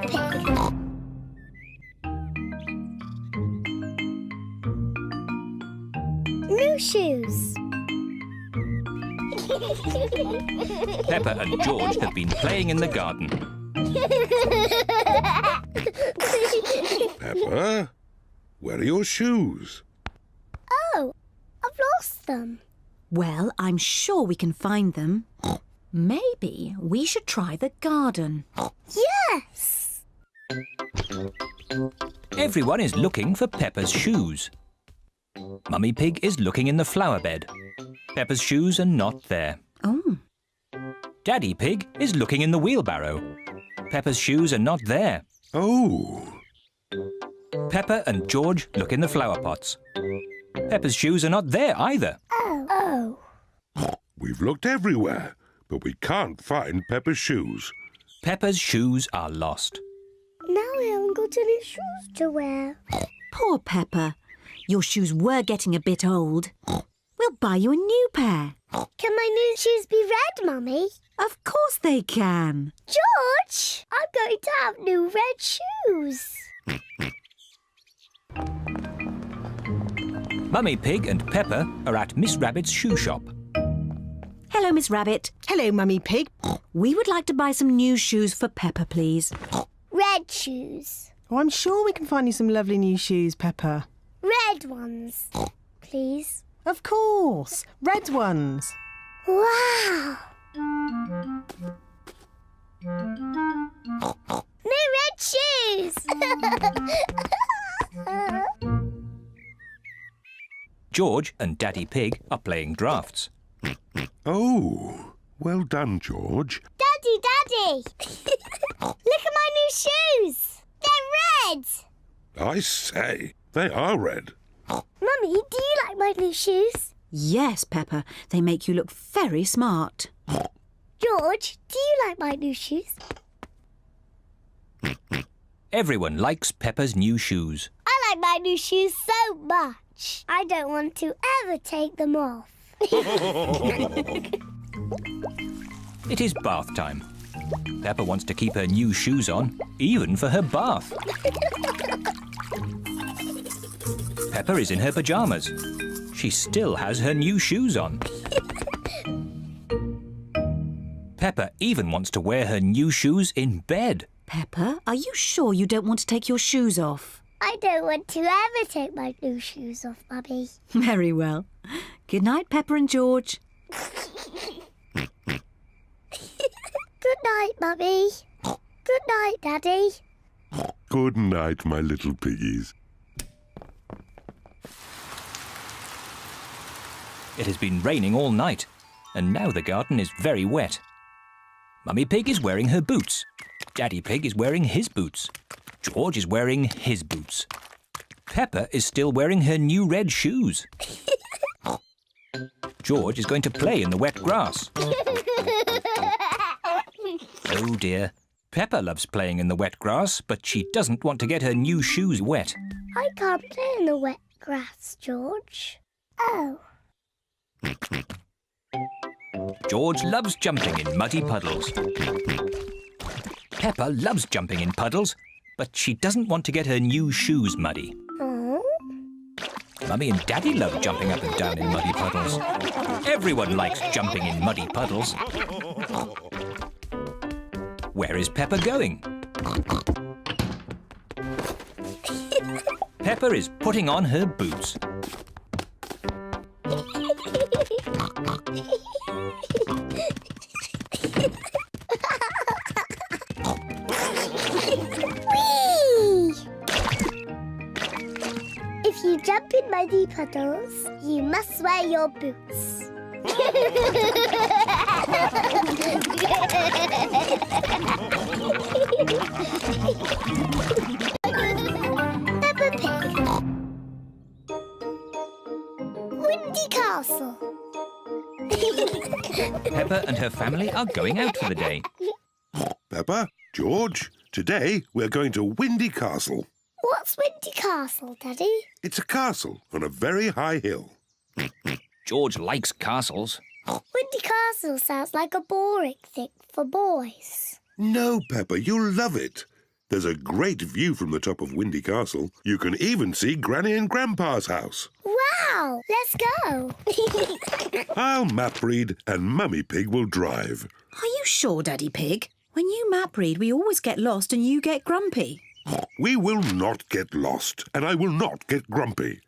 Pig. New shoes. Peppa and George have been playing in the garden. Peppa, where are your shoes? Oh, I've lost them. Well, I'm sure we can find them. Maybe we should try the garden. Yes. Everyone is looking for Peppa's shoes. Mummy Pig is looking in the flower bed. Peppa's shoes are not there. Oh. Daddy Pig is looking in the wheelbarrow. Peppa's shoes are not there. Oh, Peppa and George look in the flower pots. Peppa's shoes are not there either. Oh. we've looked everywhere, but we can't find Peppa's shoes. Peppa's shoes are lost. Now I haven't got any shoes to wear. Poor Peppa. Your shoes were getting a bit old. We'll buy you a new pair. Can my new shoes be red, Mummy? Of course they can. George, I'm going to have new red shoes. Mummy Pig and Peppa are at Miss Rabbit's shoe shop. Hello, Miss Rabbit. Hello, Mummy Pig. We would like to buy some new shoes for Peppa, please. Red shoes. Oh, I'm sure we can find you some lovely new shoes, Peppa. Red ones, please. Of course. Red ones. Wow. New red shoes. George and Daddy Pig are playing drafts. Oh, well done, George. Daddy. Look at my new shoes. They're red. I say, they are red. Mummy, do you like my new shoes? Yes, Peppa. They make you look very smart. George, do you like my new shoes? Everyone likes Peppa's new shoes. I like my new shoes so much. I don't want to ever take them off. It is bath time. Peppa wants to keep her new shoes on, even for her bath. Peppa is in her pyjamas. She still has her new shoes on. Peppa even wants to wear her new shoes in bed. Peppa, are you sure you don't want to take your shoes off? I don't want to ever take my new shoes off, Mummy. Very well. Good night, Peppa and George. Good night, Mummy. Good night, Daddy. Good night, my little piggies. It has been raining all night, and now the garden is very wet. Mummy Pig is wearing her boots. Daddy Pig is wearing his boots. George is wearing his boots. Peppa is still wearing her new red shoes. George is going to play in the wet grass. Oh dear. Peppa loves playing in the wet grass, but she doesn't want to get her new shoes wet. I can't play in the wet grass, George. Oh. George loves jumping in muddy puddles. Peppa loves jumping in puddles, but she doesn't want to get her new shoes muddy. Oh. Mummy and Daddy love jumping up and down in muddy puddles. Everyone likes jumping in muddy puddles. Where is Peppa going? Peppa is putting on her boots. Whee! If you jump in muddy puddles, you must wear your boots. Peppa Pig. Windy Castle. Peppa and her family are going out for the day. Peppa, George, today we're going to Windy Castle. What's Windy Castle, Daddy? It's a castle on a very high hill. George likes castles. Windy Castle sounds like a boring thing for boys. No, Peppa, you'll love it. There's a great view from the top of Windy Castle. You can even see Granny and Grandpa's house. Wow! Let's go. I'll map read and Mummy Pig will drive. Are you sure, Daddy Pig? When you map read, we always get lost and you get grumpy. We will not get lost, and I will not get grumpy.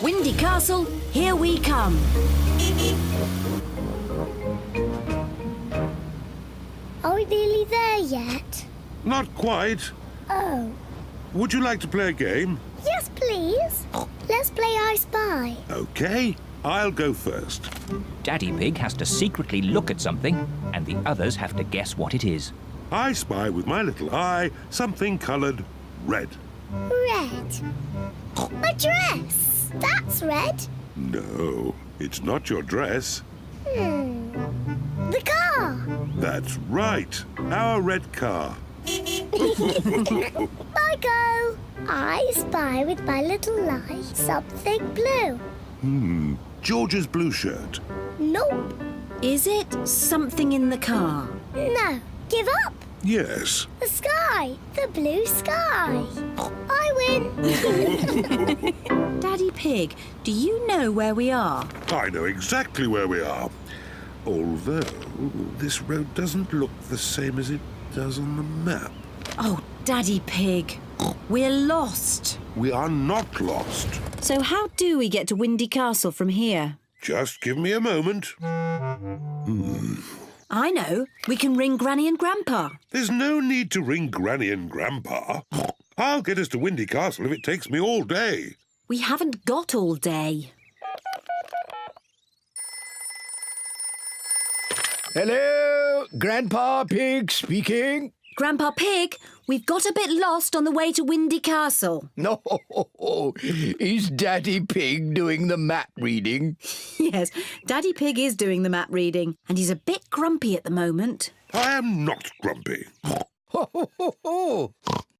Windy Castle, here we come. Are we nearly there yet? Not quite. Oh. Would you like to play a game? Yes, please. Let's play I Spy. OK, I'll go first. Daddy Pig has to secretly look at something, and the others have to guess what it is. I spy with my little eye something coloured red. Red. My dress. That's red. No, it's not your dress. The car. That's right, our red car. I go. I spy with my little eye something blue. George's blue shirt. Nope. Is it something in the car? No. Give up. Yes. The sky. The blue sky. I win. Daddy Pig, do you know where we are? I know exactly where we are. Although this road doesn't look the same as it does on the map. Oh, Daddy Pig, we're lost. We are not lost. So how do we get to Windy Castle from here? Just give me a moment. I know. We can ring Granny and Grandpa. There's no need to ring Granny and Grandpa. I'll get us to Windy Castle if it takes me all day. We haven't got all day. Hello, Grandpa Pig speaking. Grandpa Pig, we've got a bit lost on the way to Windy Castle. No, is Daddy Pig doing the map reading? Yes, Daddy Pig is doing the map reading, and he's a bit grumpy at the moment. I am not grumpy.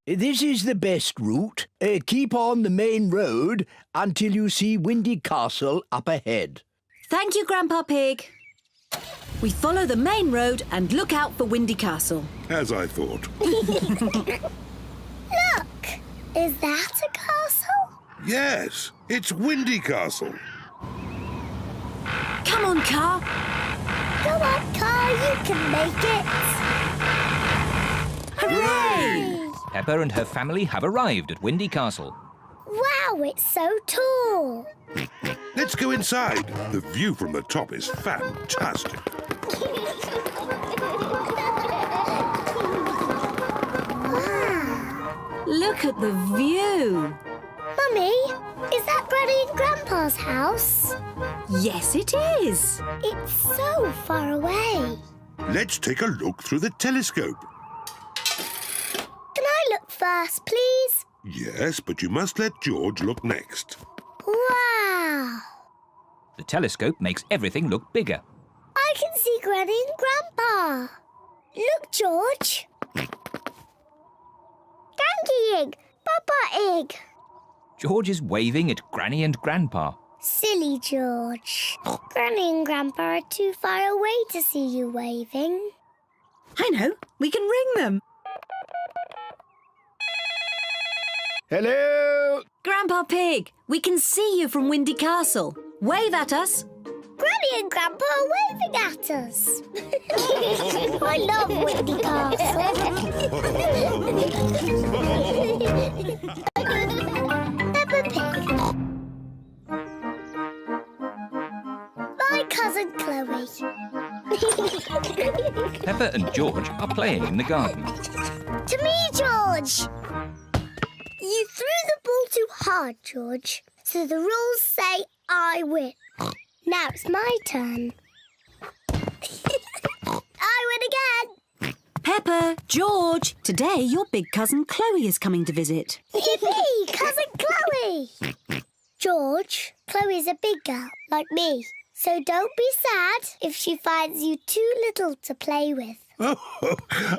This is the best route. Keep on the main road until you see Windy Castle up ahead. Thank you, Grandpa Pig. We follow the main road and look out for Windy Castle. As I thought. Look. Is that a castle? Yes, it's Windy Castle. Come on, car. Go on, car. You can make it. Hooray! Peppa and her family have arrived at Windy Castle. Wow, it's so tall. Let's go inside. The view from the top is fantastic. Look at the view. Mummy, is that Granny and Grandpa's house? Yes, it is. It's so far away. Let's take a look through the telescope. Can I look first, please? Yes, but you must let George look next. Wow. The telescope makes everything look bigger. I can see Granny and Grandpa. Look, George. Donkey egg, Papa egg. George is waving at Granny and Grandpa. Silly George. Granny and Grandpa are too far away to see you waving. I know. We can ring them. Hello? Grandpa Pig, we can see you from Windy Castle. Wave at us. Granny and Grandpa are waving at us. I love Windy Castle. Peppa Pig. My cousin Chloe. Peppa and George are playing in the garden. To me, George. You threw the ball too hard, George. So the rules say I win. Now it's my turn. I win again. Peppa, George, today your big cousin Chloe is coming to visit. Yippee, cousin Chloe. George, Chloe's a big girl like me. So don't be sad if she finds you too little to play with. Oh,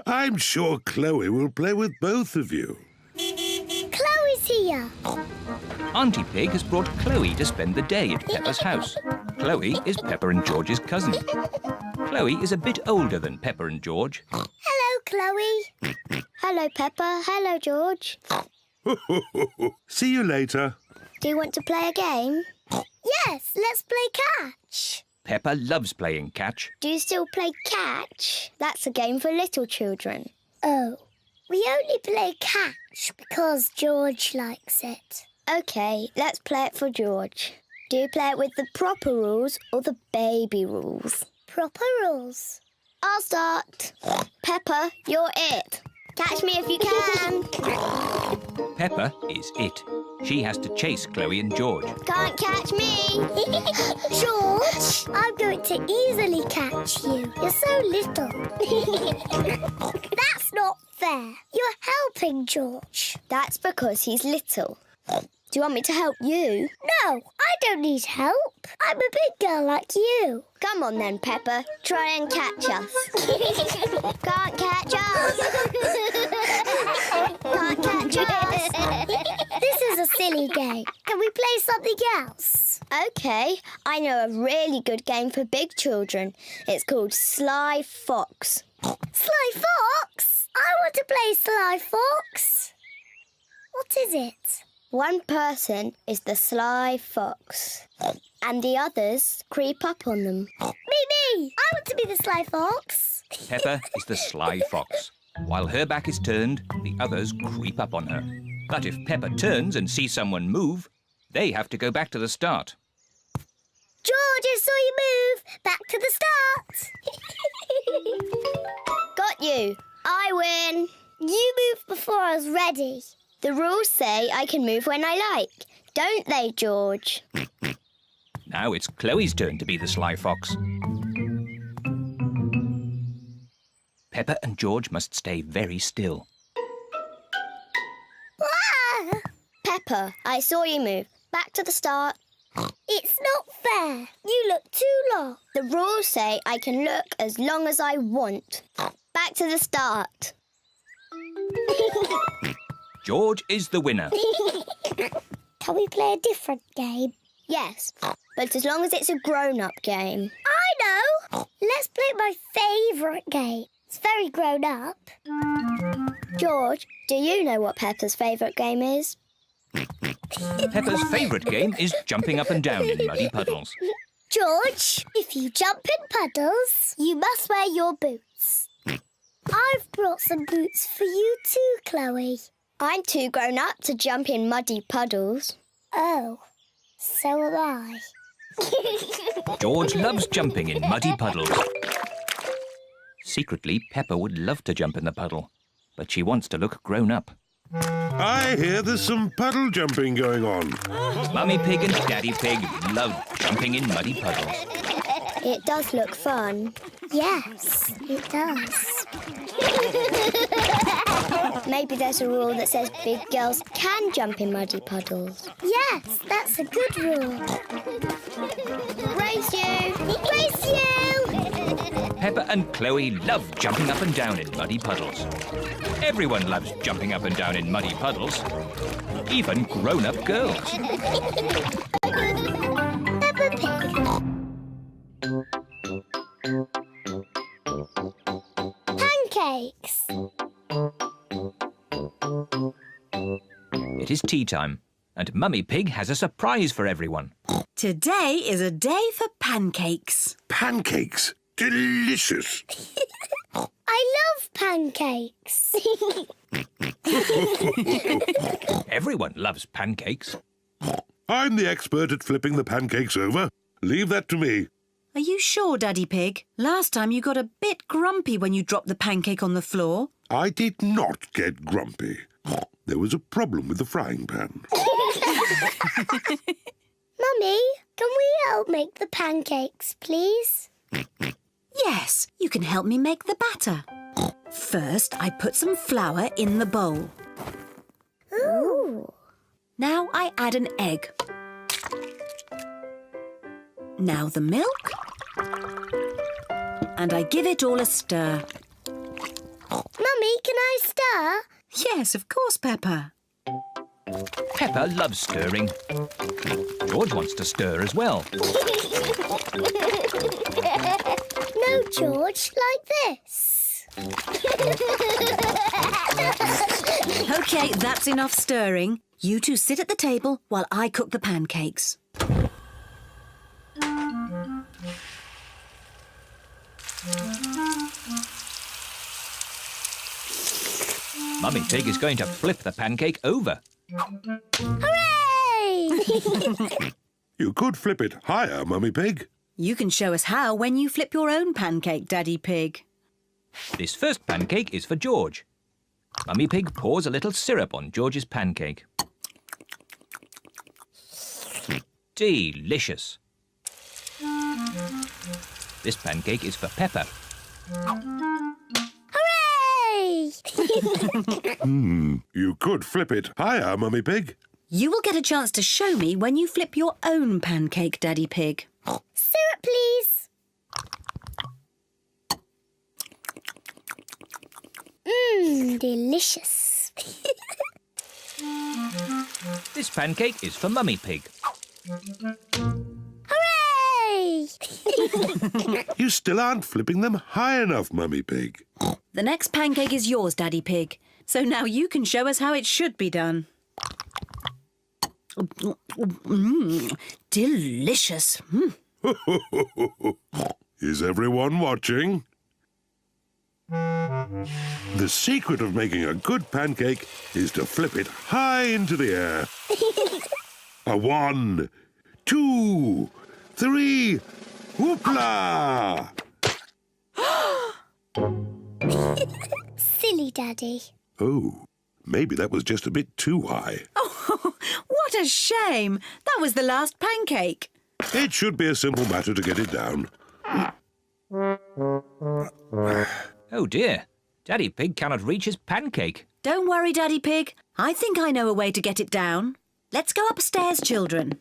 I'm sure Chloe will play with both of you. Chloe's here. Auntie Pig has brought Chloe to spend the day at Peppa's house. Chloe is Peppa and George's cousin. Chloe is a bit older than Peppa and George. Hello, Chloe. Hello, Peppa. Hello, George. See you later. Do you want to play a game? Yes, let's play catch. Peppa loves playing catch. Do you still play catch? That's a game for little children. Oh, we only play catch because George likes it. OK, let's play it for George. Do you play it with the proper rules or the baby rules? Proper rules. I'll start. Peppa, you're it. Catch me if you can. Peppa is it. She has to chase Chloe and George. Can't catch me. George, I'm going to easily catch you. You're so little. That's not fair. You're helping George. That's because he's little. Do you want me to help you? No, I don't need help. I'm a big girl like you. Come on then, Peppa. Try and catch us. Can't catch us. Can't catch us. This is a silly game. Can we play something else? OK, I know a really good game for big children. It's called Sly Fox. Sly Fox? I want to play Sly Fox. What is it? One person is the sly fox, and the others creep up on them. Me! I want to be the sly fox. Peppa is the sly fox. While her back is turned, the others creep up on her. But if Peppa turns and sees someone move, they have to go back to the start. George, I saw you move. Back to the start. Got you. I win. You moved before I was ready. The rules say I can move when I like, don't they, George? Now it's Chloe's turn to be the sly fox. Peppa and George must stay very still. Ah! Peppa, I saw you move. Back to the start. It's not fair. You look too long. The rules say I can look as long as I want. Back to the start. George is the winner. Can we play a different game? Yes, but as long as it's a grown-up game. I know! Let's play my favourite game. It's very grown-up. George, do you know what Peppa's favourite game is? Peppa's favourite game is jumping up and down in muddy puddles. George, if you jump in puddles, you must wear your boots. I've brought some boots for you too, Chloe. I'm too grown up to jump in muddy puddles. Oh, so am I. George loves jumping in muddy puddles. Secretly, Peppa would love to jump in the puddle, but she wants to look grown up. I hear there's some puddle jumping going on. Mummy Pig and Daddy Pig love jumping in muddy puddles. It does look fun. Yes, it does. Maybe there's a rule that says big girls can jump in muddy puddles. Yes, that's a good rule. Race you! Race you! Peppa and Chloe love jumping up and down in muddy puddles. Everyone loves jumping up and down in muddy puddles. Even grown-up girls. Peppa Pig. Pancakes. It is tea time, and Mummy Pig has a surprise for everyone. Today is a day for pancakes. Pancakes. Delicious. I love pancakes. Everyone loves pancakes. I'm the expert at flipping the pancakes over. Leave that to me. Are you sure, Daddy Pig? Last time you got a bit grumpy when you dropped the pancake on the floor. I did not get grumpy. There was a problem with the frying pan. Mummy, can we help make the pancakes, please? Yes, you can help me make the batter. First, I put some flour in the bowl. Ooh. Now I add an egg. Now the milk. And I give it all a stir. Mummy, can I stir? Yes, of course, Peppa. Peppa loves stirring. George wants to stir as well. No, George, like this. OK, that's enough stirring. You two sit at the table while I cook the pancakes. Mummy Pig is going to flip the pancake over. Hooray! You could flip it higher, Mummy Pig. You can show us how when you flip your own pancake, Daddy Pig. This first pancake is for George. Mummy Pig pours a little syrup on George's pancake. Delicious. This pancake is for Peppa. Hooray! You could flip it higher, Mummy Pig. You will get a chance to show me when you flip your own pancake, Daddy Pig. Syrup, please. Delicious. This pancake is for Mummy Pig. Hooray! You still aren't flipping them high enough, Mummy Pig. The next pancake is yours, Daddy Pig. So now you can show us how it should be done. Delicious. Is everyone watching? The secret of making a good pancake is to flip it high into the air. A 1, 2, 3, whoopla! Silly Daddy. Oh, maybe that was just a bit too high. Oh, what a shame. That was the last pancake. It should be a simple matter to get it down. Oh dear, Daddy Pig cannot reach his pancake. Don't worry, Daddy Pig. I think I know a way to get it down. Let's go upstairs, children.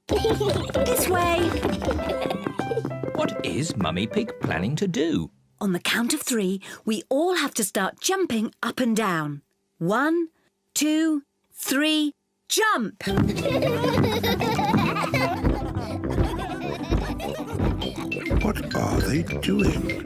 This way. What is Mummy Pig planning to do? On the count of 3, we all have to start jumping up and down. 1, 2, 3, jump! What are they doing?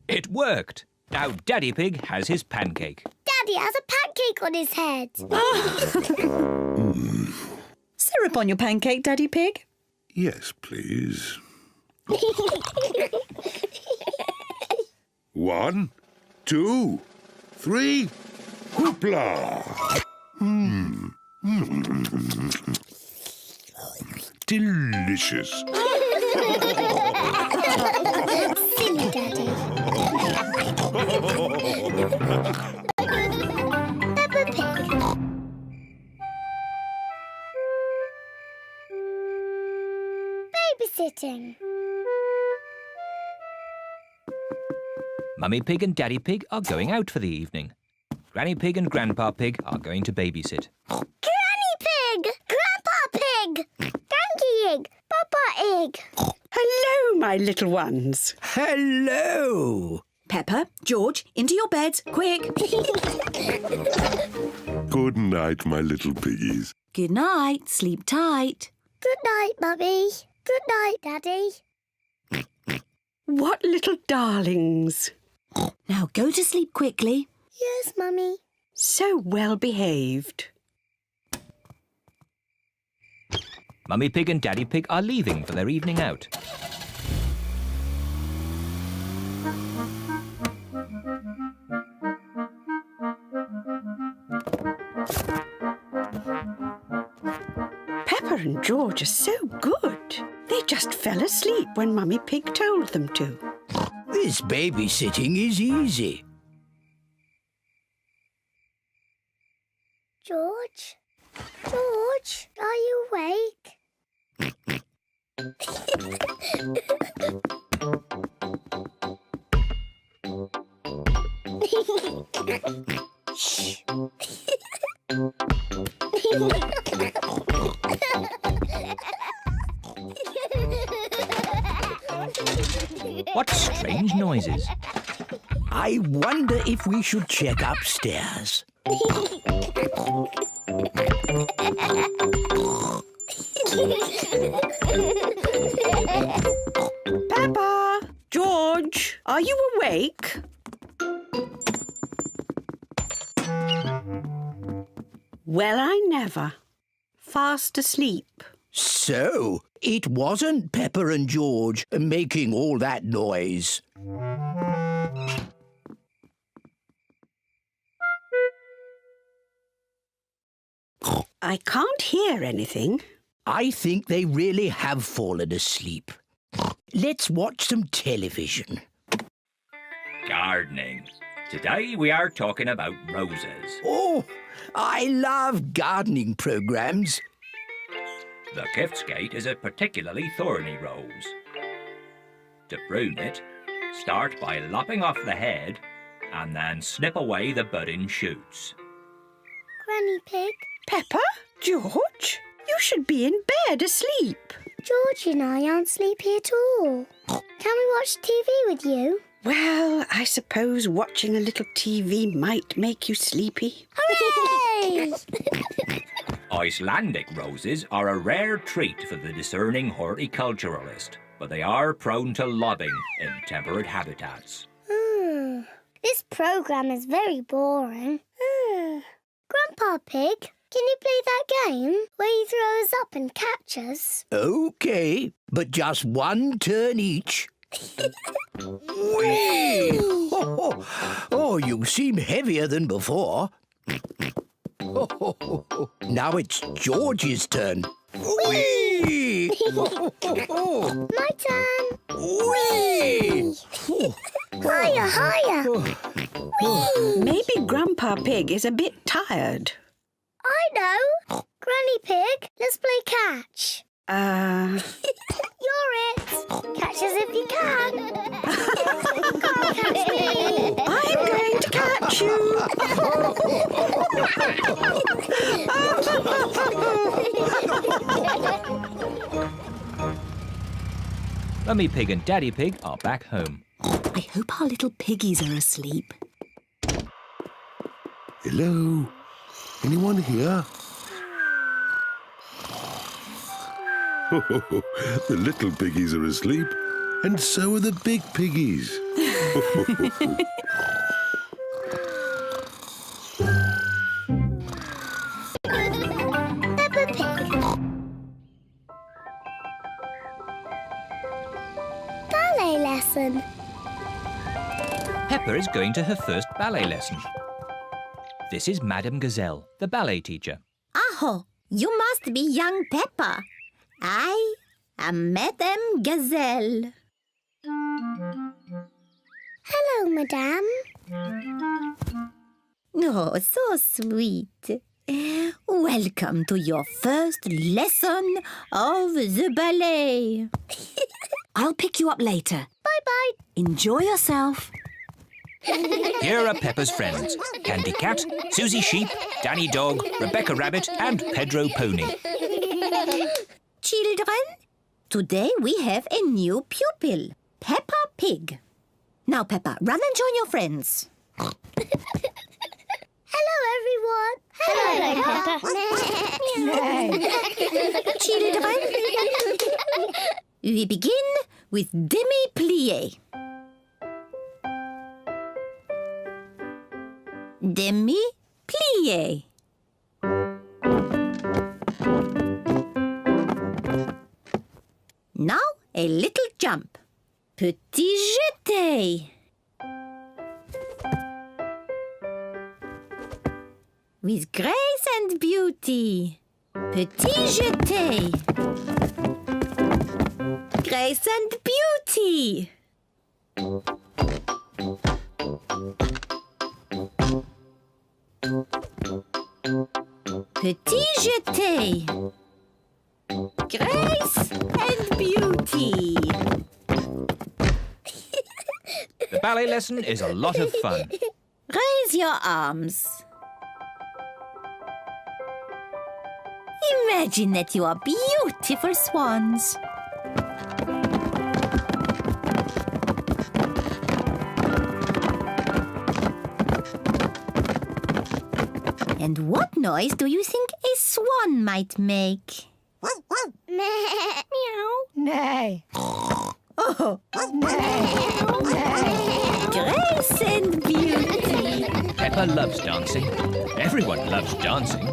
It worked. Now Daddy Pig has his pancake. Daddy has a pancake on his head. Syrup on your pancake, Daddy Pig. Yes, please. 1, 2, 3, whoopla! Delicious. Silly Daddy. Peppa Pig. Babysitting. Mummy Pig and Daddy Pig are going out for the evening. Granny Pig and Grandpa Pig are going to babysit. Granny Pig! Grandpa Pig! Donkey Egg! Papa Egg! Hello, my little ones. Hello. Peppa, George, into your beds, quick. Good night, my little piggies. Good night, sleep tight. Good night, Mummy. Good night, Daddy. What little darlings. Now go to sleep quickly. Yes, Mummy. So well behaved. Mummy Pig and Daddy Pig are leaving for their evening out. Peppa and George are so good. They just fell asleep when Mummy Pig told them to. This babysitting is easy. George? George, are you awake? Shh. What strange noises. I wonder if we should check upstairs. Peppa! George, are you awake? Well, I never. Fast asleep. So, it wasn't Peppa and George making all that noise. I can't hear anything. I think they really have fallen asleep. Let's watch some television. Gardening. Today we are talking about roses. Oh, I love gardening programs. The Giftsgate is a particularly thorny rose. To prune it, start by lopping off the head and then snip away the budding shoots. Granny Pig, Peppa? George? You should be in bed asleep. George and I aren't sleepy at all. Can we watch TV with you? Well, I suppose watching a little TV might make you sleepy. Hooray! Icelandic roses are a rare treat for the discerning horticulturalist, but they are prone to lobbing in temperate habitats. This programme is very boring. Grandpa Pig, can you play that game where you throw us up and catch us? OK, but just one turn each. Whee! Oh, you seem heavier than before. Now it's George's turn. Whee! My turn. Whee! Higher, higher. Maybe Grandpa Pig is a bit tired. I know. Granny Pig, let's play catch. You're it. Catch us if you can. Can't catch me. I'm going to catch you. Mummy Pig and Daddy Pig are back home. I hope our little piggies are asleep. Hello? Anyone here? The little piggies are asleep, and so are the big piggies. Peppa Pig. Ballet lesson. Peppa is going to her first ballet lesson. This is Madame Gazelle, the ballet teacher. Aho, you must be young Peppa. I am Madame Gazelle. Hello, Madame. Oh, so sweet. Welcome to your first lesson of the ballet. I'll pick you up later. Bye-bye. Enjoy yourself. Here are Peppa's friends, Candy Cat, Susie Sheep, Danny Dog, Rebecca Rabbit and Pedro Pony. Children, today we have a new pupil, Peppa Pig. Now, Peppa, run and join your friends. Hello, everyone. Hello, Peppa. Children, we begin with demi-plie. Demi-plie. Now a little jump. Petit jeté. With grace and beauty. Petit jeté. Grace and beauty. Petit jeté. Grace and beauty. The ballet lesson is a lot of fun. Raise your arms. Imagine that you are beautiful swans. And what noise do you think a swan might make. Meow. Nay. Grace and beauty. Peppa loves dancing. Everyone loves dancing.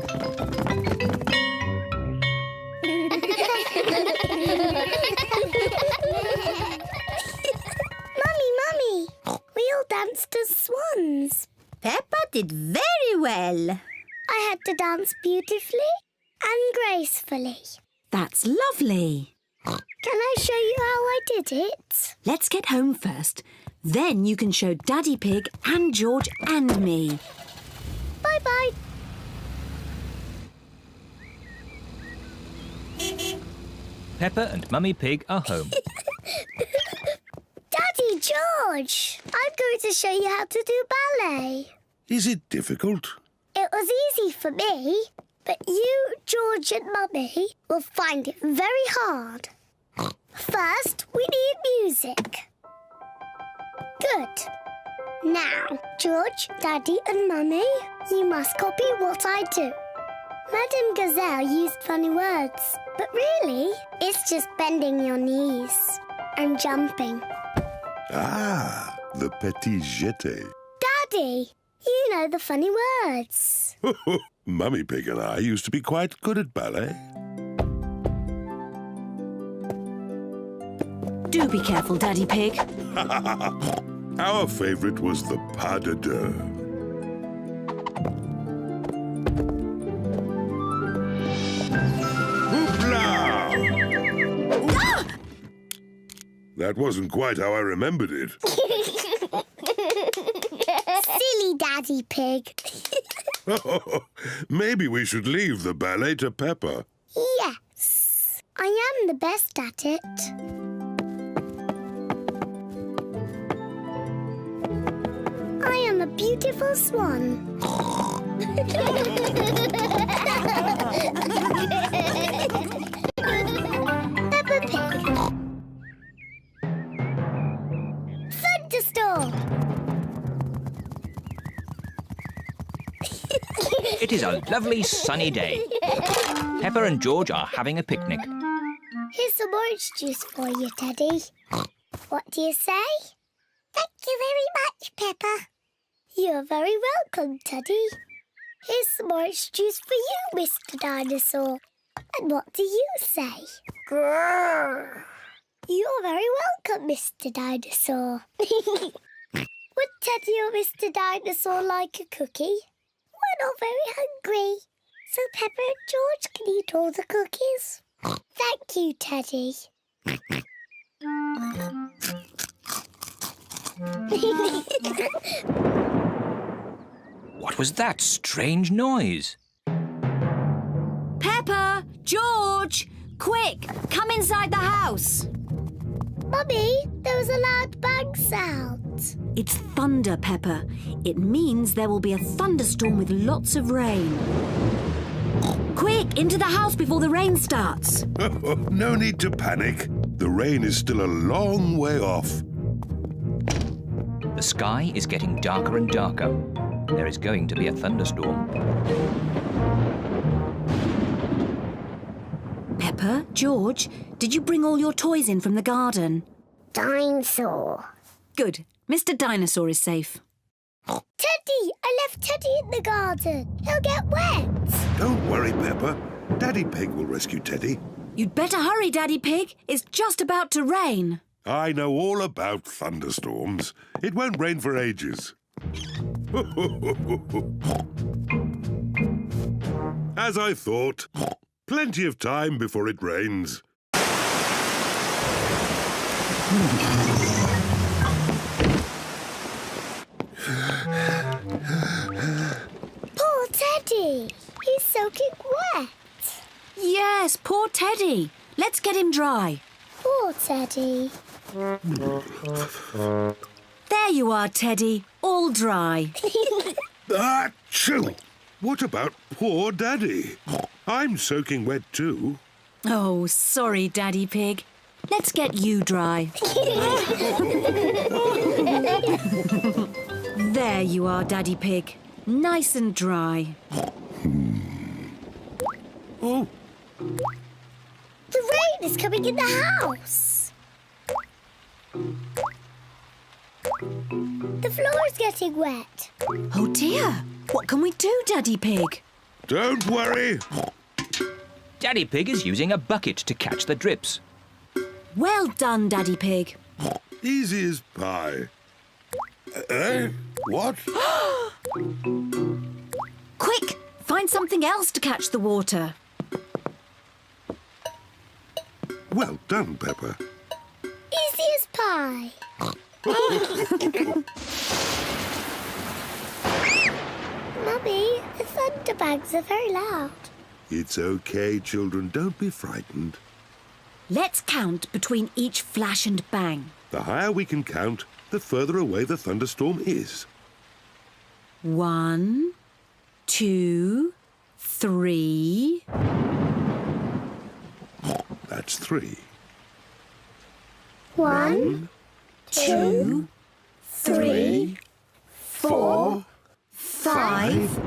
Mummy, we all danced as swans. Peppa did very well. I had to dance beautifully and gracefully. That's lovely. Can I show you how I did it? Let's get home first. Then you can show Daddy Pig and George and me. Bye-bye. Peppa and Mummy Pig are home. Daddy George, I'm going to show you how to do ballet. Is it difficult? It was easy for me, but you, George and Mummy will find it very hard. First, we need music. Good. Now, George, Daddy and Mummy, you must copy what I do. Madame Gazelle used funny words, but really, it's just bending your knees and jumping. Ah, the petit jeté. Daddy, you know the funny words. Mummy Pig and I used to be quite good at ballet. Do be careful, Daddy Pig. Our favourite was the pas de deux. Hoopla! That wasn't quite how I remembered it. Silly Daddy Pig. Maybe we should leave the ballet to Peppa. Yes, I am the best at it. I am a beautiful swan. Peppa Pig. Thunderstorm. It is a lovely sunny day. Peppa and George are having a picnic. Here's some orange juice for you, Teddy. What do you say? Thank you very much, Peppa. You're very welcome, Teddy. Here's some orange juice for you, Mr. Dinosaur. And what do you say? Grrr. You're very welcome, Mr. Dinosaur. Would Teddy or Mr. Dinosaur like a cookie? We're not very hungry, so Peppa and George can eat all the cookies. Thank you, Teddy. What was that strange noise? Peppa! George! Quick! Come inside the house! Mummy, there was a loud bang sound. It's thunder, Peppa. It means there will be a thunderstorm with lots of rain. Quick, into the house before the rain starts. No need to panic. The rain is still a long way off. The sky is getting darker and darker. There is going to be a thunderstorm. Peppa, George, did you bring all your toys in from the garden? Dinosaur. Good. Mr. Dinosaur is safe. Teddy! I left Teddy in the garden. He'll get wet. Don't worry, Peppa. Daddy Pig will rescue Teddy. You'd better hurry, Daddy Pig. It's just about to rain. I know all about thunderstorms. It won't rain for ages. As I thought, plenty of time before it rains. Poor Teddy. He's soaking wet. Yes, poor Teddy. Let's get him dry. Poor Teddy. There you are, Teddy. All dry. Achoo! What about poor Daddy? I'm soaking wet too. Oh, sorry, Daddy Pig. Let's get you dry. There you are, Daddy Pig. Nice and dry. Oh, The rain is coming in the house. The floor is getting wet. Oh dear! What can we do, Daddy Pig? don't worry. Daddy Pig is using a bucket to catch the drips. Well done, Daddy Pig. Easy as pie. What? Quick! Find something else to catch the water. Well done, Peppa. Easy as pie. Mummy, the thunderbags are very loud. It's okay, children. Don't be frightened. Let's count between each flash and bang. The higher we can count, the further away the thunderstorm is. 1, 2, 3. That's 3. 1, 2, 3, 4, 5.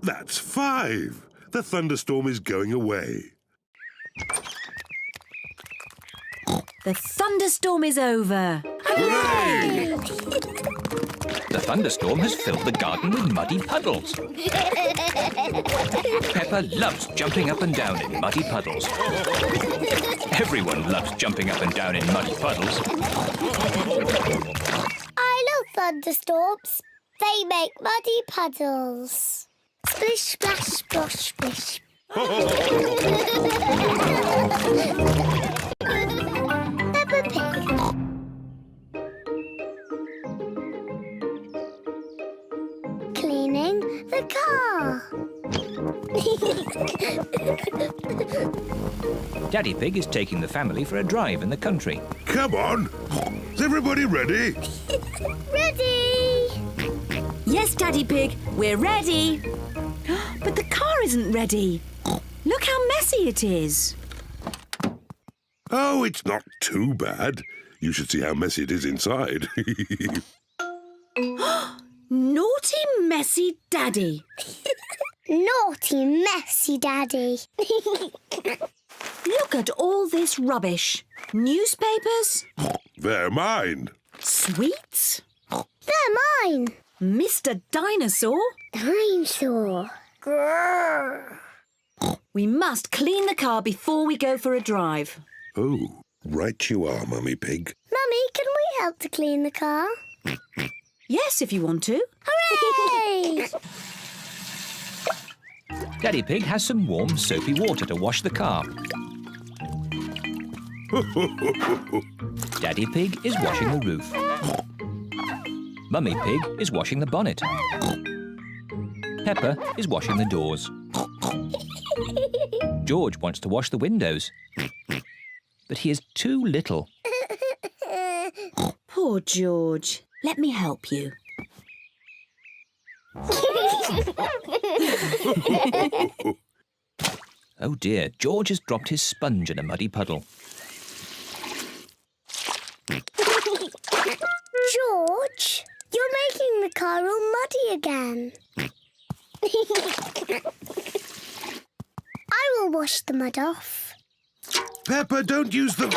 That's 5. The thunderstorm is going away. The thunderstorm is over. Hooray! The thunderstorm has filled the garden with muddy puddles. Peppa loves jumping up and down in muddy puddles. Everyone loves jumping up and down in muddy puddles. I love thunderstorms. They make muddy puddles. Splish, splash, splosh, splish. Peppa Pig. Cleaning the car. Daddy Pig is taking the family for a drive in the country. Come on. Is everybody ready? Ready? Yes, Daddy Pig, we're ready. But the car isn't ready. Look how messy it is. Oh, it's not too bad. You should see how messy it is inside. Naughty, messy Daddy. Naughty, messy Daddy. Look at all this rubbish. Newspapers, They're mine. sweets, They're mine. Mr. Dinosaur. Dinosaur. Grrr. We must clean the car before we go for a drive. Oh, right you are, Mummy Pig. Mummy, can we help to clean the car? Yes, if you want to. Hooray! Daddy Pig has some warm, soapy water to wash the car. Daddy Pig is washing the roof. Mummy Pig is washing the bonnet. Peppa is washing the doors. George wants to wash the windows, but he is too little. Poor George. Let me help you. Oh dear, George has dropped his sponge in a muddy puddle. George, you're making the car all muddy again. I will wash the mud off. Peppa, don't use the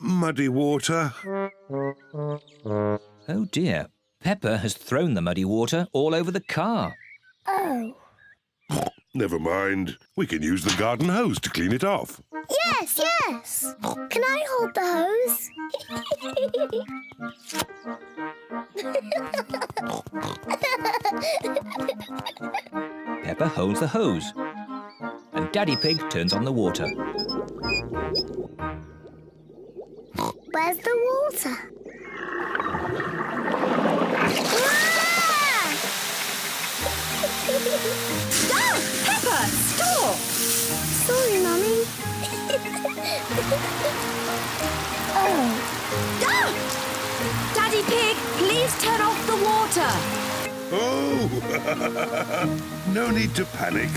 muddy water. Oh dear, Peppa has thrown the muddy water all over the car. Oh. Never mind. We can use the garden hose to clean it off. Yes, yes. Can I hold the hose? Peppa holds the hose, and Daddy Pig turns on the water. Where's the water? Ah! Peppa, stop! Sorry, Mummy. Oh. Ah! Daddy Pig, please turn off the water. Oh! No need to panic.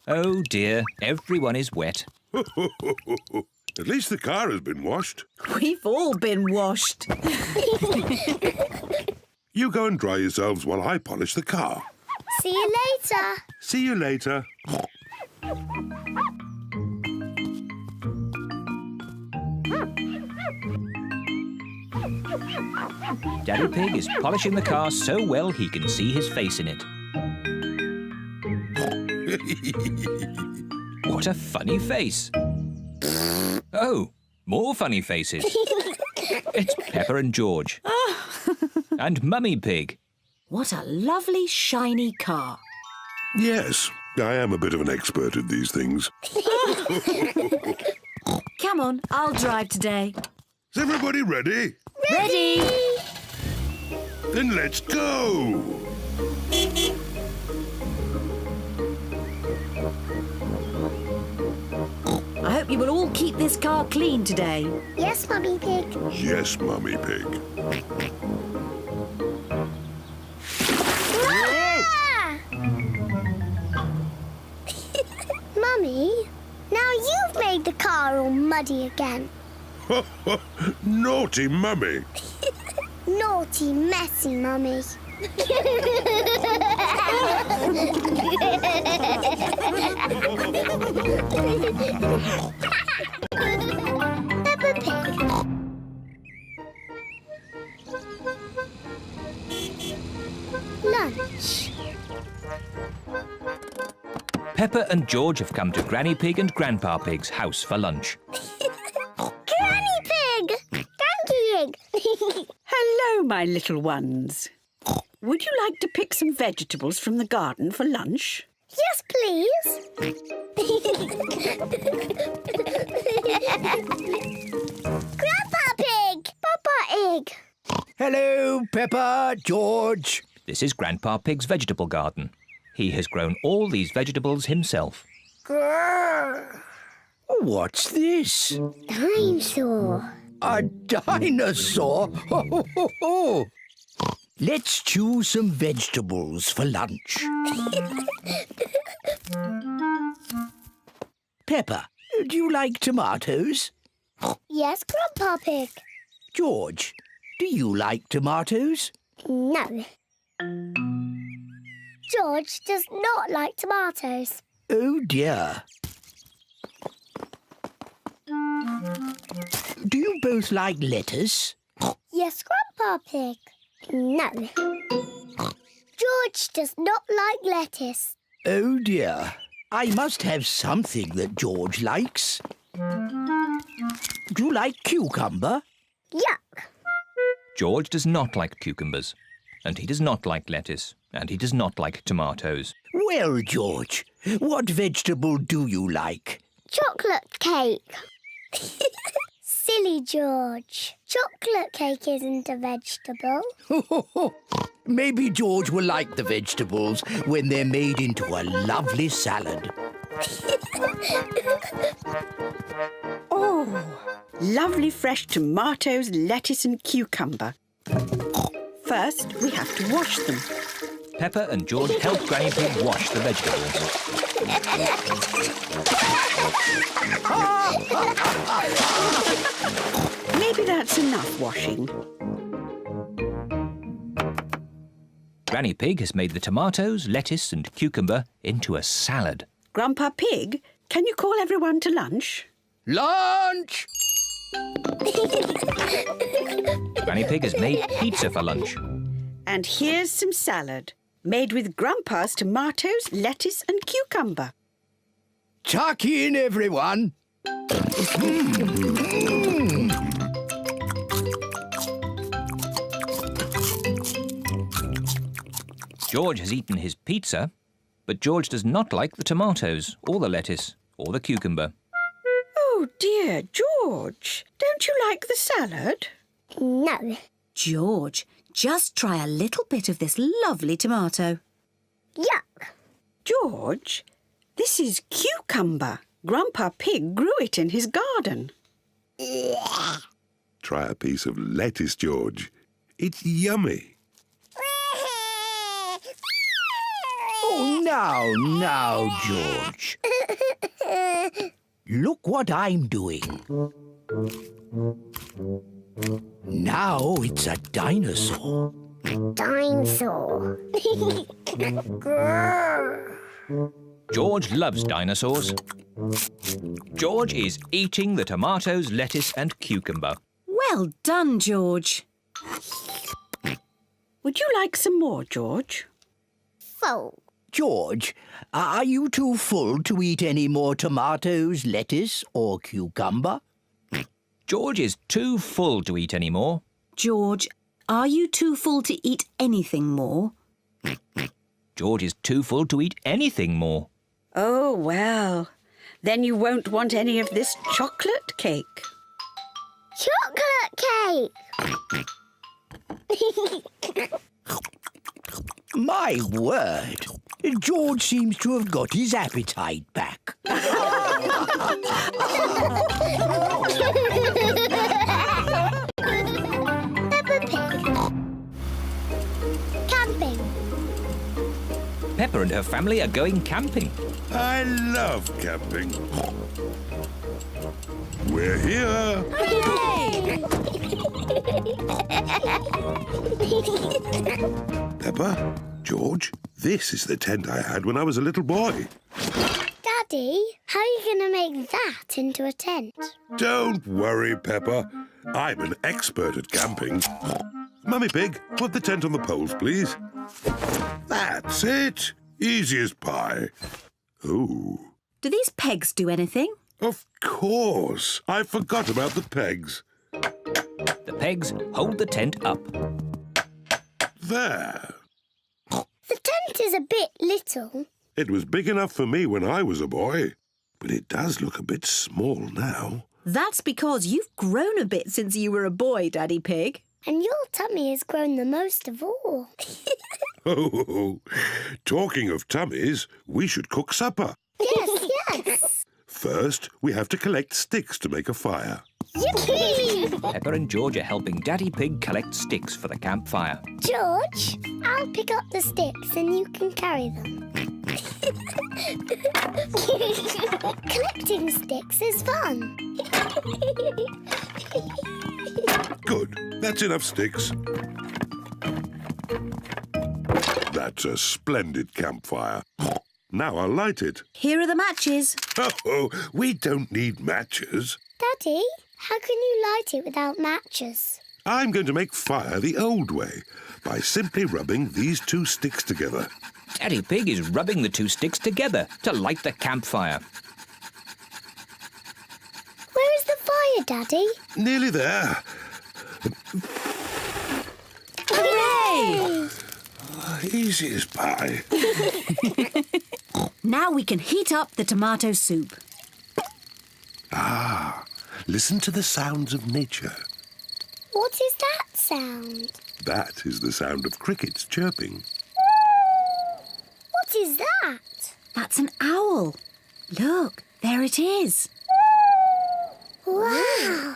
Oh dear, everyone is wet. At least the car has been washed. We've all been washed. You go and dry yourselves while I polish the car. See you later. See you later. Daddy Pig is polishing the car so well he can see his face in it. What a funny face. Oh, more funny faces. It's Peppa and George. And Mummy Pig. What a lovely shiny car. Yes, I am a bit of an expert at these things. Come on, I'll drive today. Is everybody ready? Ready? Then let's go! I hope you will all keep this car clean today. Yes, Mummy Pig. Yes, Mummy Pig. Ah! Mummy, now you've made the car all muddy again. Naughty Mummy. Naughty, messy Mummy. Peppa Pig. Lunch. Peppa and George have come to Granny Pig and Grandpa Pig's house for lunch. Granny Pig! Granny Pig! Hello, my little ones. Would you like to pick some vegetables from the garden for lunch? Yes, please. Grandpa Pig! Papa Egg! Hello, Peppa, George. This is Grandpa Pig's vegetable garden. He has grown all these vegetables himself. Grrr. What's this? Dinosaur. A dinosaur? Ho, ho, ho, ho. Let's choose some vegetables for lunch. Peppa, do you like tomatoes? Yes, Grandpa Pig. George, do you like tomatoes? No. George does not like tomatoes. Oh dear. Do you both like lettuce? Yes, Grandpa Pig. No. George does not like lettuce. Oh dear. I must have something that George likes. Do you like cucumber? Yuck. George does not like cucumbers, and he does not like lettuce, and he does not like tomatoes. Well, George, what vegetable do you like? Chocolate cake. Silly George. Chocolate cake isn't a vegetable. Maybe George will like the vegetables when they're made into a lovely salad. Oh, lovely fresh tomatoes, lettuce and cucumber. First, we have to wash them. Peppa and George help Granny Pig wash the vegetables. Maybe that's enough washing. Granny Pig has made the tomatoes, lettuce and cucumber into a salad. Grandpa Pig, can you call everyone to lunch? Lunch! Granny Pig has made pizza for lunch. And here's some salad, made with Grandpa's tomatoes, lettuce and cucumber. Tuck in, everyone. George has eaten his pizza, but George does not like the tomatoes, or the lettuce, or the cucumber. Oh dear, George, don't you like the salad? No. George, just try a little bit of this lovely tomato. Yuck. George, this is cucumber. Grandpa Pig grew it in his garden. Try a piece of lettuce, George. It's yummy. Oh, now, George. Look what I'm doing. Now it's a dinosaur. Dinosaur. Grrr. George loves dinosaurs. George is eating the tomatoes, lettuce and cucumber. Well done, George. Would you like some more, George? Full. George, are you too full to eat any more tomatoes, lettuce or cucumber? George is too full to eat any more. George, are you too full to eat anything more? George is too full to eat anything more. Oh, well. Then you won't want any of this chocolate cake. Chocolate cake. My word! George seems to have got his appetite back. Peppa Pig. Camping. Peppa and her family are going camping. I love camping. We're here. Peppa, George, this is the tent I had when I was a little boy. Daddy, how are you going to make that into a tent? Don't worry, Peppa. I'm an expert at camping. Mummy Pig, put the tent on the poles, please. That's it. Easy as pie. Oh, Do these pegs do anything? of course. I forgot about the pegs. The pegs hold the tent up. There. The tent is a bit little. It was big enough for me when I was a boy, but it does look a bit small now. That's because you've grown a bit since you were a boy, Daddy Pig. And your tummy has grown the most of all. Oh, talking of tummies, we should cook supper. Yes. First, we have to collect sticks to make a fire. Yippee! Peppa and George are helping Daddy Pig collect sticks for the campfire. George, I'll pick up the sticks and you can carry them. Collecting sticks is fun. Good. That's enough sticks. That's a splendid campfire. Now I'll light it. Here are the matches. Oh, we don't need matches. Daddy, how can you light it without matches? I'm going to make fire the old way by simply rubbing these two sticks together. Daddy Pig is rubbing the two sticks together to light the campfire. Where is the fire, Daddy? Nearly there. Hooray! Easy as pie. Now we can heat up the tomato soup. Listen to the sounds of nature. What is that sound? That is the sound of crickets chirping. What is that? That's an owl. Look, there it is. Wow!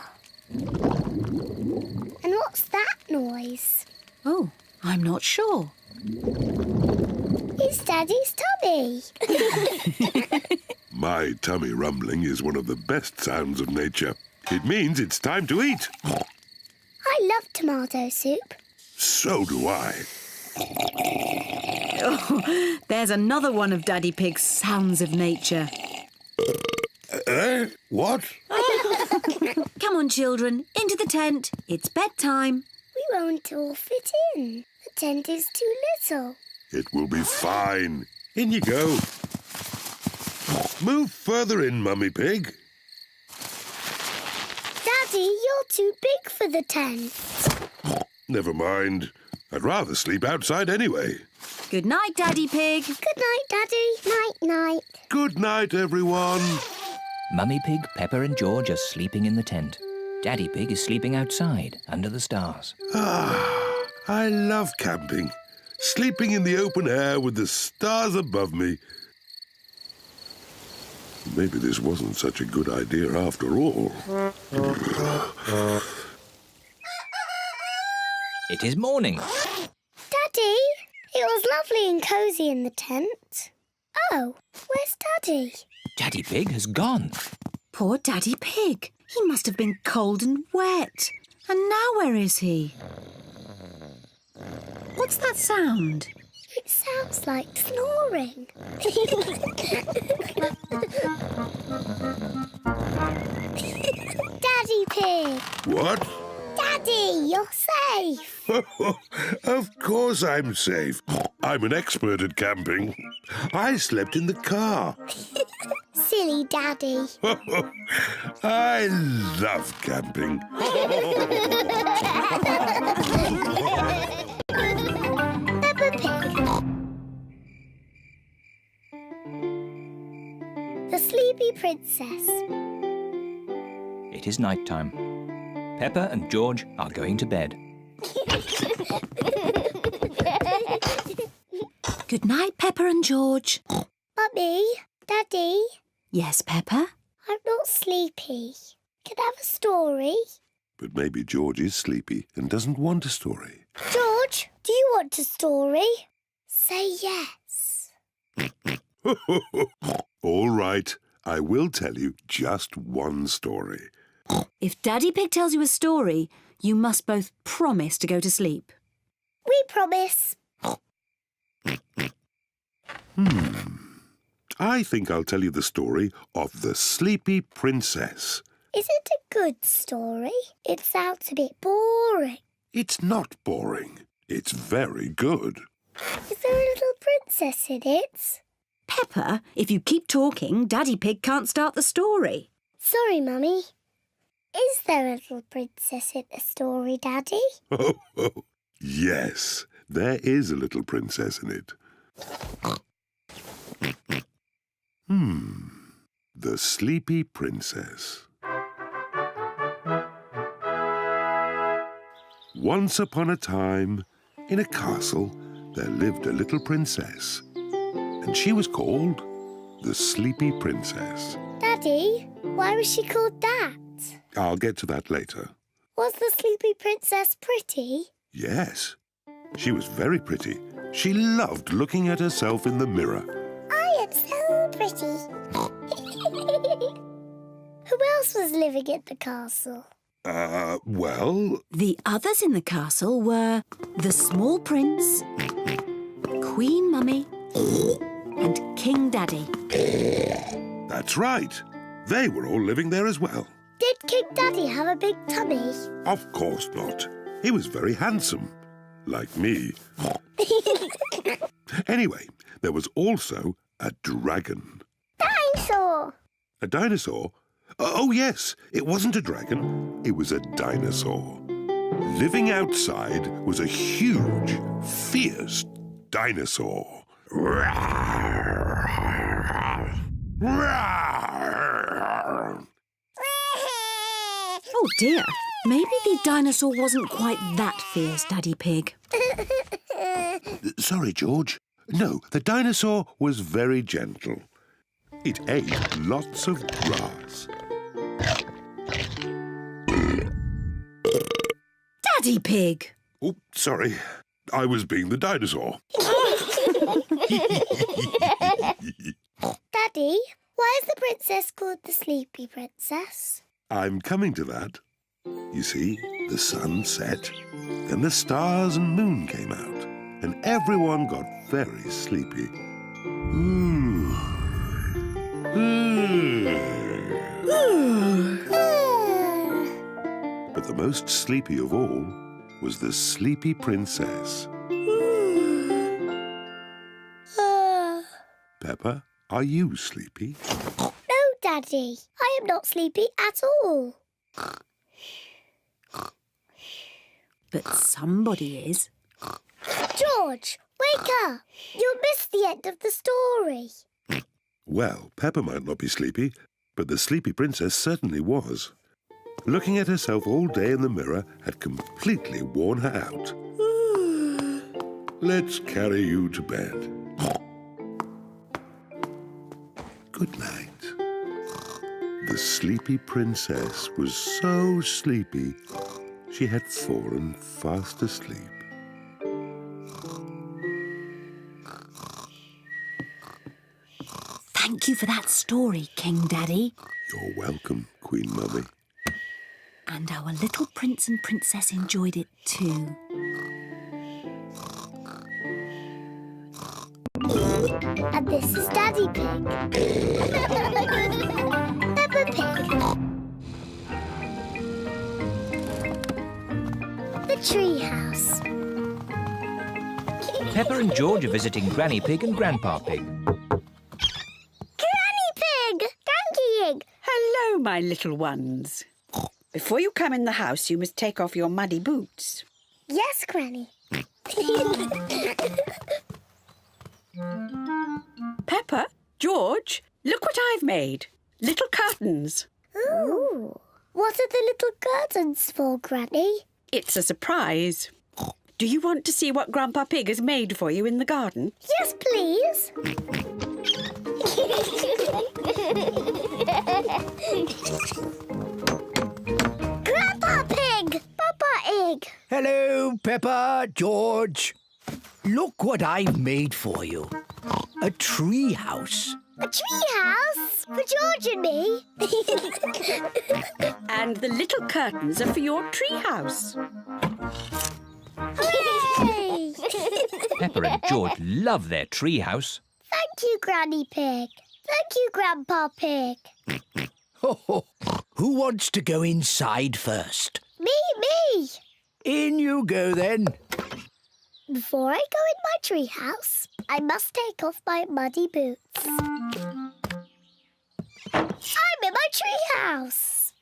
And what's that noise? Oh, I'm not sure. It's Daddy's tummy. My tummy rumbling is one of the best sounds of nature. It means it's time to eat. I love tomato soup. So do I. There's another one of Daddy Pig's sounds of nature. What? Come on, children, into the tent. It's bedtime. We won't all fit in. The tent is too little. It will be fine. In you go. Move further in, Mummy Pig. Daddy, you're too big for the tent. Never mind. I'd rather sleep outside anyway. Good night, Daddy Pig. Good night, Daddy. Night-night. Good night, everyone. Mummy Pig, Peppa and George are sleeping in the tent. Daddy Pig is sleeping outside under the stars. I love camping. Sleeping in the open air with the stars above me. Maybe this wasn't such a good idea after all. It is morning. Daddy, it was lovely and cosy in the tent. Oh, where's Daddy? Daddy Pig has gone. Poor Daddy Pig. He must have been cold and wet. And now where is he? What's that sound? It sounds like snoring. Daddy Pig! What? Daddy, you're safe! Of course I'm safe. I'm an expert at camping. I slept in the car. Silly Daddy. I love camping. Peppa Pig. The Sleepy Princess. It is night time. Peppa and George are going to bed. Good night, Peppa and George. Mummy, Daddy, Yes, Peppa? I'm not sleepy. Can I have a story? But maybe George is sleepy and doesn't want a story. George, do you want a story? Say yes. All right, I will tell you just one story. If Daddy Pig tells you a story, you must both promise to go to sleep. We promise. I think I'll tell you the story of the Sleepy Princess. Is it a good story? It sounds a bit boring. It's not boring. It's very good. Is there a little princess in it? Peppa, if you keep talking, Daddy Pig can't start the story. Sorry, Mummy. Is there a little princess in the story, Daddy? Oh, yes, there is a little princess in it. The Sleepy Princess. Once upon a time, in a castle, there lived a little princess, and she was called the Sleepy Princess. Daddy, why was she called that? I'll get to that later. Was the Sleepy Princess pretty? Yes, she was very pretty. She loved looking at herself in the mirror. I am so pretty. Who else was living at the castle? Well, The others in the castle were the small prince, Queen Mummy, and King Daddy. that's right. They were all living there as well. Did King Daddy have a big tummy? Of course not. He was very handsome, like me. Anyway, there was also a dragon. Dinosaur! A dinosaur? Oh, yes, it wasn't a dragon. It was a dinosaur. Living outside was a huge, fierce dinosaur. Oh dear, maybe the dinosaur wasn't quite that fierce, Daddy Pig. Sorry, George. No, the dinosaur was very gentle. It ate lots of grass. Daddy Pig! Oh, sorry. I was being the dinosaur. Daddy, why is the princess called the Sleepy Princess? I'm coming to that. You see, the sun set, then the stars and moon came out, and everyone got very sleepy. But the most sleepy of all was the Sleepy Princess. Peppa, are you sleepy? No, Daddy. I am not sleepy at all. But somebody is. George, wake up. You'll miss the end of the story. Well, Peppa might not be sleepy, but the Sleepy Princess certainly was. Looking at herself all day in the mirror had completely worn her out. Let's carry you to bed. Good night. The Sleepy Princess was so sleepy, she had fallen fast asleep. Thank you for that story, King Daddy. You're welcome, Queen Mummy. And our little prince and princess enjoyed it too. And this is Daddy Pig. Peppa Pig. The tree house. Peppa and George are visiting Granny Pig and Grandpa Pig. Granny Pig! Granky Pig! Hello, my little ones. Before you come in the house, you must take off your muddy boots. Yes, Granny. Peppa, George, look what I've made. Little curtains. Ooh. What are the little curtains for, Granny? It's a surprise. Do you want to see what Grandpa Pig has made for you in the garden? Yes, please. Grandpa Pig! Papa Egg! Hello, Peppa, George. Look what I've made for you. A tree house. A tree house for George and me. And the little curtains are for your tree house. Hooray! Peppa and George love their tree house. Thank you, Granny Pig. Thank you, Grandpa Pig. Who wants to go inside first? Me. In you go then. Before I go in my tree house, I must take off my muddy boots. I'm in my tree house.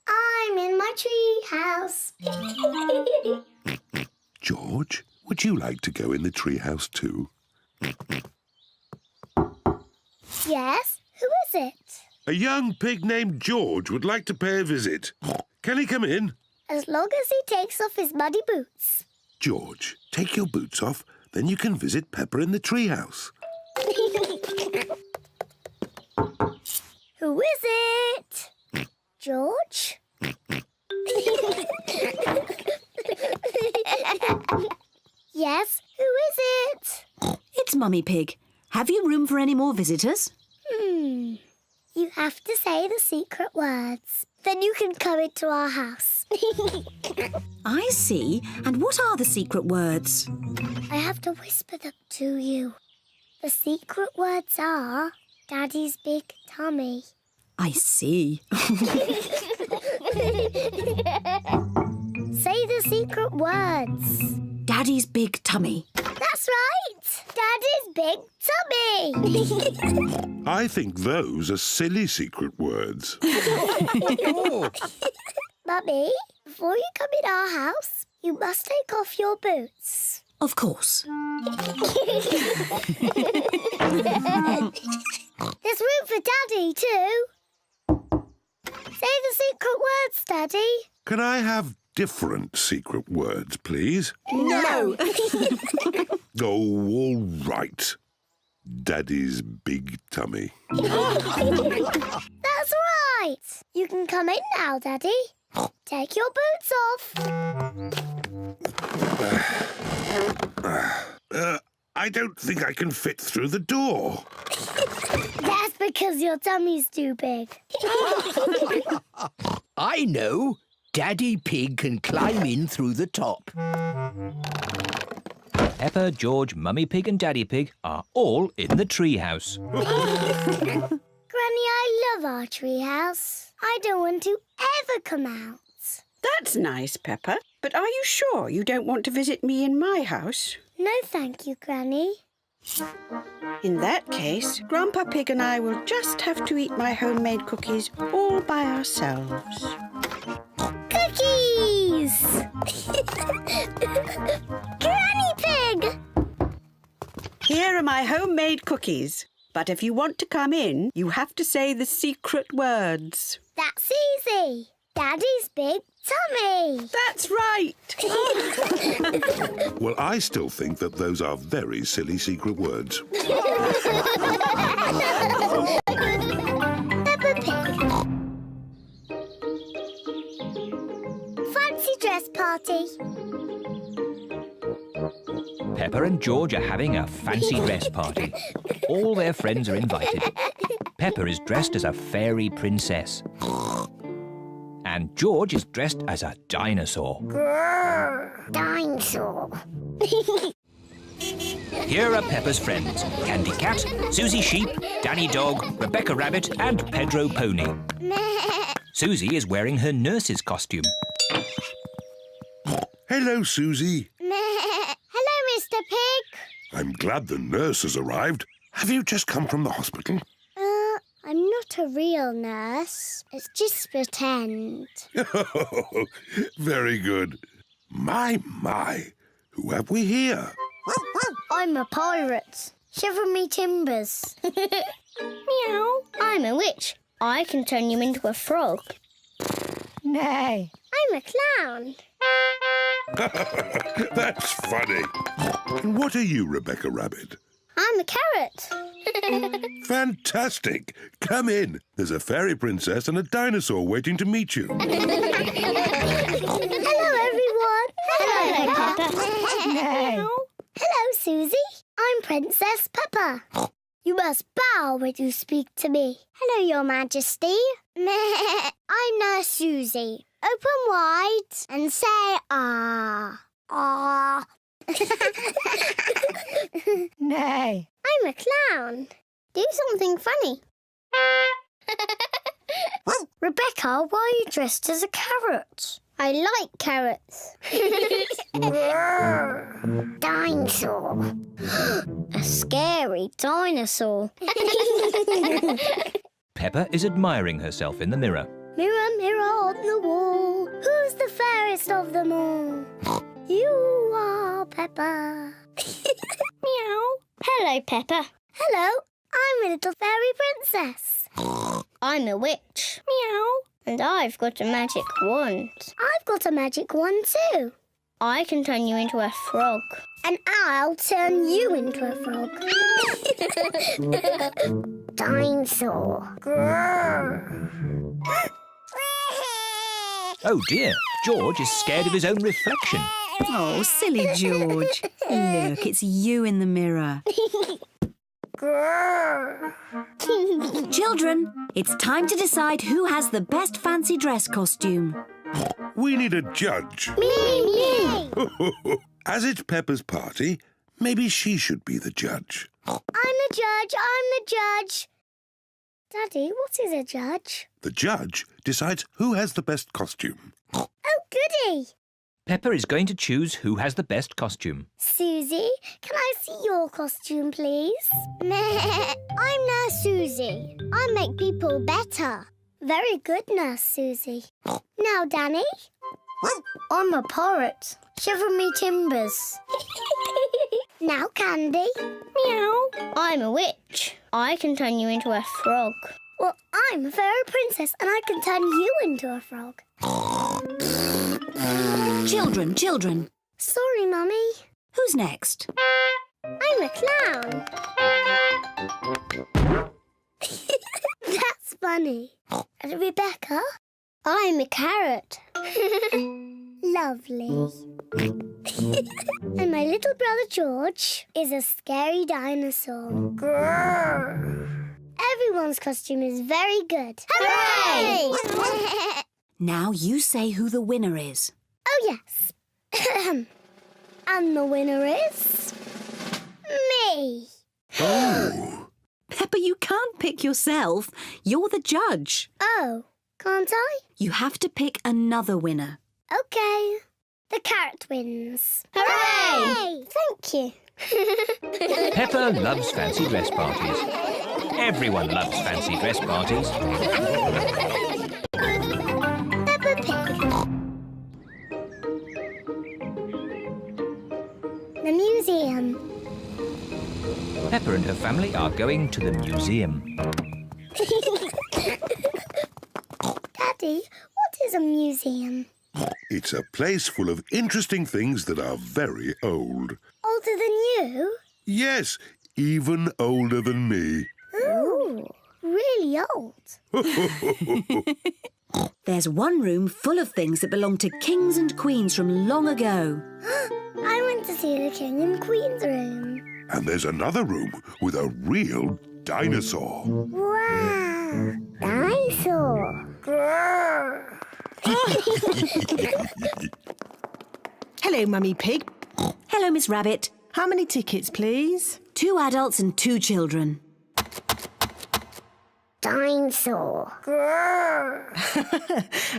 I'm in my tree house. George, would you like to go in the treehouse too? Yes, who is it? A young pig named George would like to pay a visit. Can he come in? As long as he takes off his muddy boots. George, take your boots off, then you can visit Peppa in the treehouse. Who is it? George? Yes, who is it? It's Mummy Pig. Have you room for any more visitors? You have to say the secret words. Then you can come into our house. I see. And what are the secret words? I have to whisper them to you. The secret words are Daddy's big tummy. I see. Say the secret words. Daddy's big tummy. That's right. Daddy's big tummy. I think those are silly secret words. Mummy, before you come in our house, you must take off your boots. Of course. There's room for Daddy too. Say the secret words, Daddy. Can I have different secret words, please? No. Oh, all right. Daddy's big tummy. That's right. You can come in now, Daddy. Take your boots off. I don't think I can fit through the door. That's because your tummy's too big. I know. Daddy Pig can climb in through the top. Peppa, George, Mummy Pig and Daddy Pig are all in the tree house. Granny, I love our tree house. I don't want to ever come out. That's nice, Peppa. But are you sure you don't want to visit me in my house? No, thank you, Granny. In that case, Grandpa Pig and I will just have to eat my homemade cookies all by ourselves. Cookies! Granny Pig! Here are my homemade cookies. But if you want to come in, you have to say the secret words. That's easy. Daddy's big tummy. That's right. Well, I still think that those are very silly secret words. Peppa Pig. Fancy dress party. Peppa and George are having a fancy dress party. All their friends are invited. Peppa is dressed as a fairy princess. And George is dressed as a dinosaur. Grrr, dinosaur. Here are Peppa's friends. Candy Cat, Susie Sheep, Danny Dog, Rebecca Rabbit and Pedro Pony. Susie is wearing her nurse's costume. Hello, Susie. Hello, Mr. Pig. I'm glad the nurse has arrived. Have you just come from the hospital? I'm not a real nurse. It's just pretend. Very good. My. Who have we here? I'm a pirate. Shiver me timbers. Meow. I'm a witch. I can turn you into a frog. Nay. I'm a clown. That's funny. And what are you, Rebecca Rabbit? I'm a carrot. Fantastic. Come in. There's a fairy princess and a dinosaur waiting to meet you. Hello, everyone. Hello, Peppa. Nay. Hello, Susie. I'm Princess Peppa. You must bow when you speak to me. Hello, Your Majesty. I'm Nurse Susie. Open wide and say ah. Ah. Nay. I'm a clown. Do something funny. Rebecca, why are you dressed as a carrot? I like carrots. Dinosaur. A scary dinosaur. Peppa is admiring herself in the mirror. Mirror, mirror on the wall, who's the fairest of them all? You are Peppa. Meow. Hello, Peppa. Hello, I'm a little fairy princess. I'm a witch. Meow. And I've got a magic wand. I've got a magic wand too. I can turn you into a frog. And I'll turn you into a frog. Dinosaur. Oh dear, George is scared of his own reflection. Oh, silly George. Look, it's you in the mirror. Children, it's time to decide who has the best fancy dress costume. We need a judge. Me. As it's Peppa's party, maybe she should be the judge. I'm the judge. I'm the judge. Daddy, what is a judge? The judge decides who has the best costume. Oh, goody. Peppa is going to choose who has the best costume. Susie, can I see your costume, please? I'm Nurse Susie. I make people better. Very good, Nurse Susie. Now, Danny. I'm a pirate. Shiver me timbers. Now, Candy. Meow. I'm a witch. I can turn you into a frog. Well, I'm a fairy princess and I can turn you into a frog. Children. Sorry, Mummy. Who's next? I'm a clown. That's funny. And Rebecca? I'm a carrot. Lovely. And my little brother George is a scary dinosaur. Everyone's costume is very good. Hooray! Now you say who the winner is. Oh, yes. And the winner is... me. Oh. Peppa, you can't pick yourself. You're the judge. Oh, can't I? You have to pick another winner. OK. The carrot wins. Hooray! Thank you. Peppa loves fancy dress parties. Everyone loves fancy dress parties. Peppa Pig. The museum. Peppa and her family are going to the museum. Daddy, what is a museum? It's a place full of interesting things that are very old. Older than you? Yes, even older than me. Ooh, really old. There's one room full of things that belong to kings and queens from long ago. I want to see the King and Queen's room. And there's another room with a real dinosaur. Wow! Dinosaur! Hello, Mummy Pig. Hello, Miss Rabbit. How many tickets, please? 2 adults and 2 children. Dinosaur.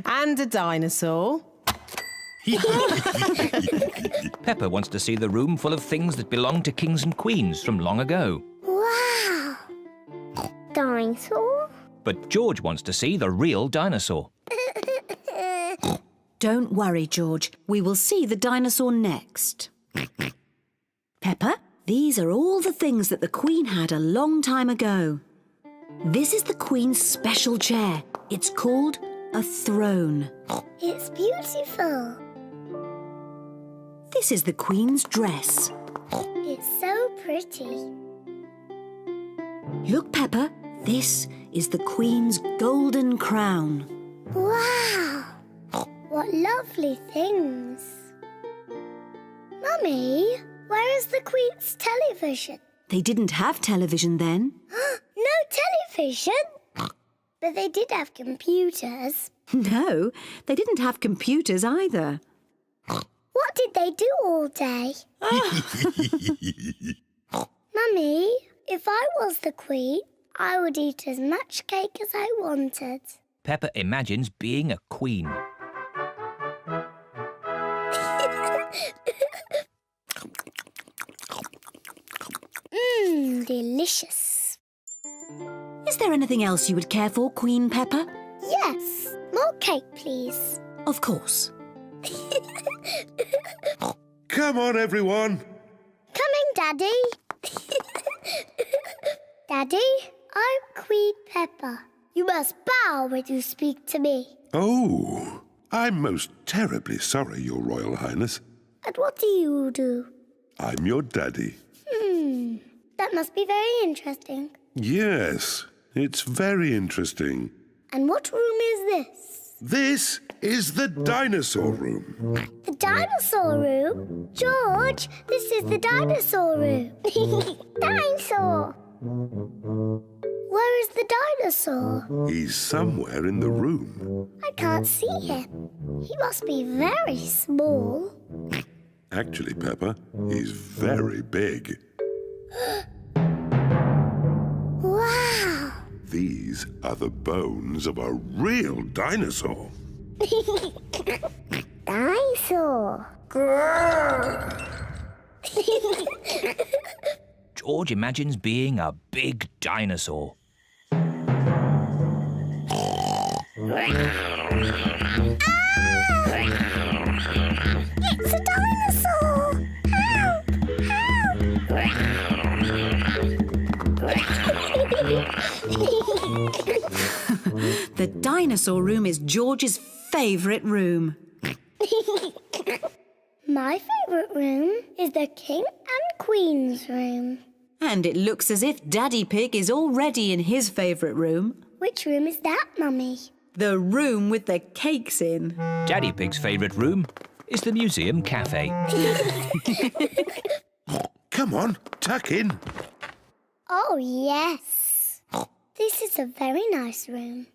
And a dinosaur. Peppa wants to see the room full of things that belonged to kings and queens from long ago. Wow. Dinosaur? But George wants to see the real dinosaur. Don't worry, George. We will see the dinosaur next. Peppa, these are all the things that the Queen had a long time ago. This is the Queen's special chair. It's called a throne. It's beautiful. This is the Queen's dress. It's so pretty. Look, Peppa, this is the Queen's golden crown. Wow. What lovely things. Mummy, where is the Queen's television? They didn't have television then. No television? But they did have computers. No, they didn't have computers either. What did they do all day? Mummy, if I was the Queen, I would eat as much cake as I wanted. Peppa imagines being a queen. Delicious. Is there anything else you would care for, Queen Peppa? Yes, more cake, please. Of course. Come on, everyone. Coming, Daddy. Daddy, I'm Queen Peppa. You must bow when you speak to me. Oh, I'm most terribly sorry, Your Royal Highness. And what do you do? I'm your daddy. That must be very interesting. Yes, it's very interesting. And what room is this? This is the dinosaur room. The dinosaur room? George, this is the dinosaur room. Dinosaur! Where is the dinosaur? He's somewhere in the room. I can't see him. He must be very small. Actually, Peppa, he's very big. Wow! These are the bones of a real dinosaur. Dinosaur! George imagines being a big dinosaur. It's a dinosaur! Help! The dinosaur room is George's favourite room. My favourite room is the King and Queen's room. And it looks as if Daddy Pig is already in his favourite room. Which room is that, Mummy? The room with the cakes in. Daddy Pig's favourite room is the museum cafe. Come on, tuck in. Oh, yes. This is a very nice room.